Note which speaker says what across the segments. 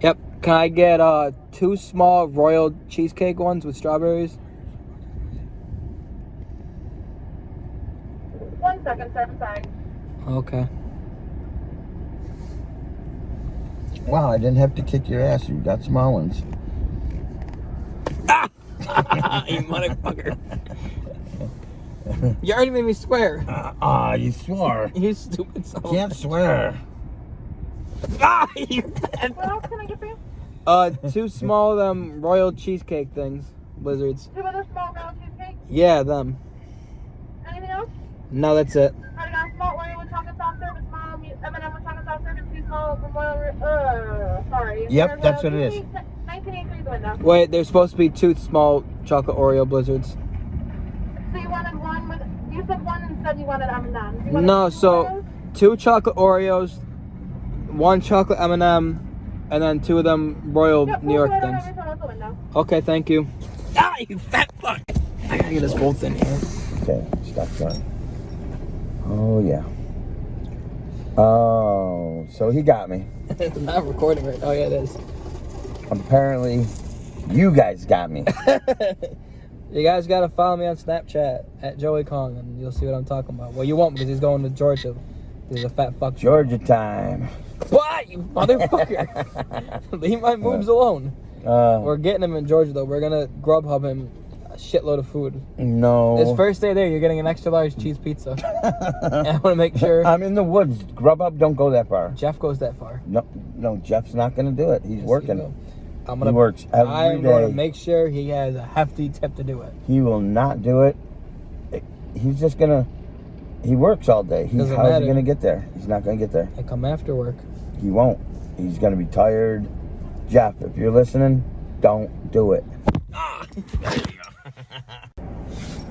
Speaker 1: Yep. Can I get 2 small royal cheesecake ones with strawberries?
Speaker 2: 1 second, sir. I'm sorry.
Speaker 1: Okay.
Speaker 3: Wow, I didn't have to kick your ass. You got small ones.
Speaker 1: You motherfucker. You already made me swear.
Speaker 3: You swore.
Speaker 1: You stupid son.
Speaker 3: Can't swear.
Speaker 1: You fat.
Speaker 2: What else can I get for you?
Speaker 1: 2 small royal cheesecake things, blizzards.
Speaker 2: 2 other small round cheesecake.
Speaker 1: Yeah, them.
Speaker 2: Anything else?
Speaker 1: No, that's it.
Speaker 2: I got a small Oreo with chocolate sauce serve, a small M&M with chocolate sauce serve, and 2 small sorry.
Speaker 3: Yep, that's what it is.
Speaker 2: 1983 the window.
Speaker 1: Wait, there's supposed to be 2 small chocolate Oreo blizzards.
Speaker 2: So you wanted one with, you said one and said you wanted M&M.
Speaker 1: No, so 2 chocolate Oreos, 1 chocolate M&M, and then 2 of them royal New York things. Okay, thank you. You fat fuck! I gotta get us both in here.
Speaker 3: Okay, stop trying. Oh, yeah. Oh, so he got me.
Speaker 1: It's not recording right. Oh, yeah, it is.
Speaker 3: Apparently, you guys got me.
Speaker 1: You guys gotta follow me on Snapchat at Joey Kong, and you'll see what I'm talking about. Well, you won't because he's going to Georgia. He's a fat fuck.
Speaker 3: Georgia time.
Speaker 1: What, you motherfucker? Leave my moves alone. We're getting him in Georgia, though. We're gonna Grubhub him a shitload of food.
Speaker 3: No.
Speaker 1: His first day there, you're getting an extra large cheese pizza. And I want to make sure.
Speaker 3: I'm in the woods. Grubhub don't go that far.
Speaker 1: Jeff goes that far.
Speaker 3: No, Jeff's not gonna do it. He's working.
Speaker 1: He
Speaker 3: works every day.
Speaker 1: I'm gonna make sure he has a hefty tip to do it.
Speaker 3: He will not do it. He's just gonna. He works all day. How's he gonna get there? He's not gonna get there.
Speaker 1: I come after work.
Speaker 3: He won't. He's gonna be tired. Jeff, if you're listening, don't do it.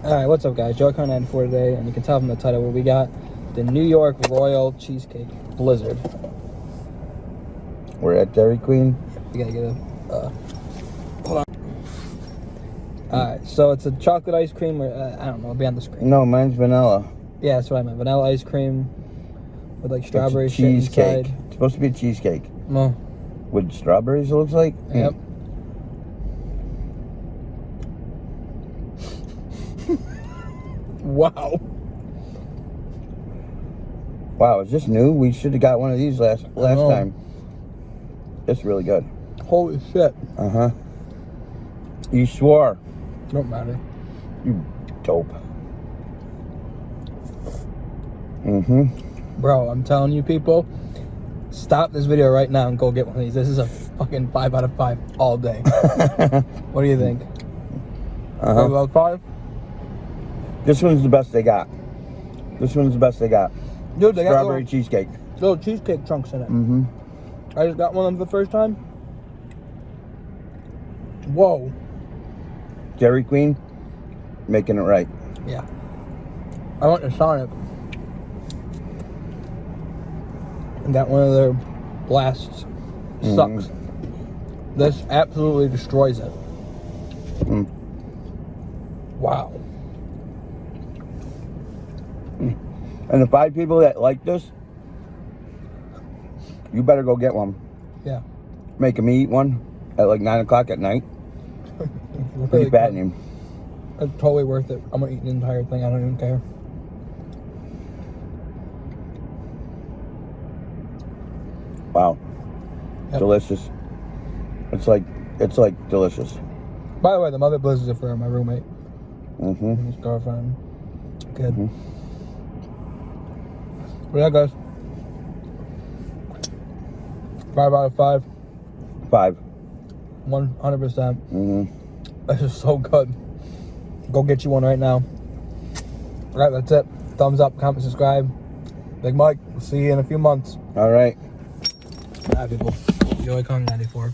Speaker 1: Alright, what's up, guys? Joey Kong 94 today, and you can tell from the title what we got: the New York Royal Cheesecake Blizzard.
Speaker 3: We're at Dairy Queen.
Speaker 1: You gotta get a. Hold on. Alright, so it's a chocolate ice cream, or I don't know, it'll be on the screen.
Speaker 3: No, mine's vanilla.
Speaker 1: Yeah, that's what I meant. Vanilla ice cream with like strawberry shit
Speaker 3: cheesecake.
Speaker 1: inside.
Speaker 3: It's supposed to be a cheesecake.
Speaker 1: No.
Speaker 3: With strawberries, it looks like.
Speaker 1: Yep. Wow.
Speaker 3: Wow, is this new? We should have got one of these last time. It's really good.
Speaker 1: Holy shit.
Speaker 3: Uh-huh. You swore.
Speaker 1: Don't matter.
Speaker 3: You dope. Mm-hmm.
Speaker 1: Bro, I'm telling you people, stop this video right now and go get one of these. This is a fucking 5 out of 5 all day. What do you think? 5 out of 5?
Speaker 3: This one's the best they got. This one's the best they got.
Speaker 1: Dude, they
Speaker 3: strawberry
Speaker 1: got
Speaker 3: cheesecake.
Speaker 1: little cheesecake chunks in it.
Speaker 3: Mm-hmm.
Speaker 1: I just got one of them for the first time. Whoa.
Speaker 3: Dairy Queen, making it right.
Speaker 1: Yeah. I went to Sonic and got one of their blasts. Sucks. This absolutely destroys it. Wow.
Speaker 3: And the 5 people that like this, you better go get one.
Speaker 1: Yeah.
Speaker 3: Make them eat one at like 9 o'clock at night.
Speaker 1: Really
Speaker 3: He's batting him.
Speaker 1: It's totally worth it. I'm gonna eat the entire thing. I don't even care.
Speaker 3: Wow.
Speaker 1: Yep.
Speaker 3: Delicious. It's like delicious.
Speaker 1: By the way, the mother blizzards are for my roommate.
Speaker 3: Mm-hmm.
Speaker 1: His girlfriend. Good. But yeah, guys. 5 out of 5.
Speaker 3: 5.
Speaker 1: 100%.
Speaker 3: Mm-hmm.
Speaker 1: This is so good. Go get you one right now. Alright, that's it. Thumbs up, comment, subscribe. Big Mike, we'll see you in a few months.
Speaker 3: All right.
Speaker 1: Bye, people. Joey Kong 94.